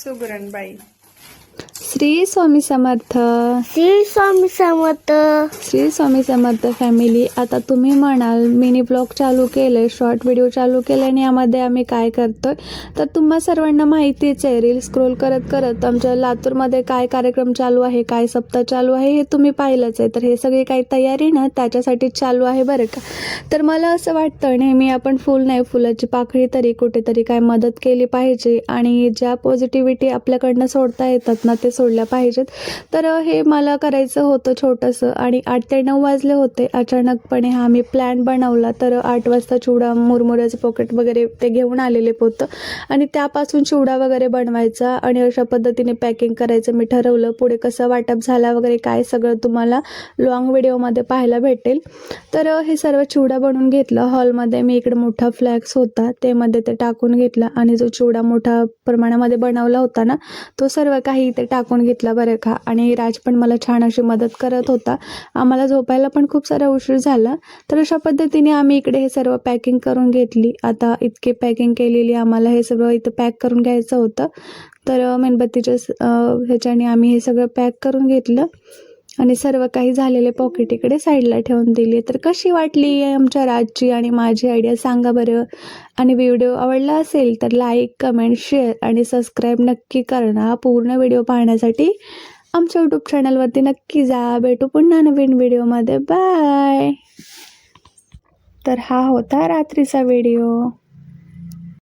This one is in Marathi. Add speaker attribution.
Speaker 1: सुगरणबाई.
Speaker 2: श्री स्वामी समर्थ.
Speaker 3: श्री स्वामी समर्थ.
Speaker 2: श्री स्वामी समर्थ फॅमिली. आता तुम्ही म्हणाल मिनी ब्लॉग चालू केले, शॉर्ट व्हिडिओ चालू केले आणि यामध्ये आम्ही काय करतोय, तर तुम्हा सर्वांना माहितीच आहे. रील स्क्रोल करत करत आमच्या लातूरमध्ये काय कार्यक्रम चालू आहे, काय सप्ताह चालू आहे हे तुम्ही पाहिलंच आहे. तर हे सगळी काही तयारी ना त्याच्यासाठीच चालू आहे बरं का. तर मला असं वाटतं नेहमी आपण फुल नाही, फुलाची पाकळी तरी कुठेतरी काय मदत केली पाहिजे आणि ज्या पॉझिटिव्हिटी आपल्याकडनं सोडता येतात ना ते सोडल्या पाहिजेत. तर हे मला करायचं होतं छोटंसं आणि 8 ते 9 वाजले होते. अचानकपणे हा मी प्लॅन बनवला. तर 8 वाजता चिवडा, मुरमुऱ्याचं पॉकेट वगैरे ते घेऊन आलेले होतं आणि त्यापासून चिवडा वगैरे बनवायचा आणि अशा पद्धतीने पॅकिंग करायचं मी ठरवलं. पुढे कसं वाटप झाला वगैरे काय सगळं तुम्हाला लॉंग व्हिडिओमध्ये पाहायला भेटेल. तर हे सर्व चिवडा बनवून घेतलं. हॉलमध्ये मी इकडे मोठा फ्लॅक्स होता ते मध्ये ते टाकून घेतला आणि जो चिवडा मोठा प्रमाणामध्ये बनवला होता ना तो सर्व काही इथे टाकून घेतला बरं का. आणि राज पण मला छान अशी मदत करत होता. आम्हाला झोपायला पण खूप सारा उशीर झाला. तर अशा पद्धतीने आम्ही इकडे हे सर्व पॅकिंग करून घेतली. आता इतकी पॅकिंग केलेली, आम्हाला हे सगळं इथं पॅक करून घ्यायचं होतं. तर मेणबत्तीच्या ह्याच्याने आम्ही हे सगळं पॅक करून घेतलं आणि सर्व काही झालेले पॉकेट इकडे साईडला ठेवून दिली. तर कशी वाटली आमच्या राजची आणि माझी आयडिया सांगा बरं. आणि व्हिडिओ आवडला असेल तर लाईक, कमेंट, शेअर आणि सबस्क्राईब नक्की करा. पूर्ण व्हिडिओ पाहण्यासाठी आमच्या यूट्यूब चॅनलवरती नक्की जा. भेटू पुन्हा नवीन व्हिडिओमध्ये. बाय. तर हा होता रात्रीचा व्हिडिओ.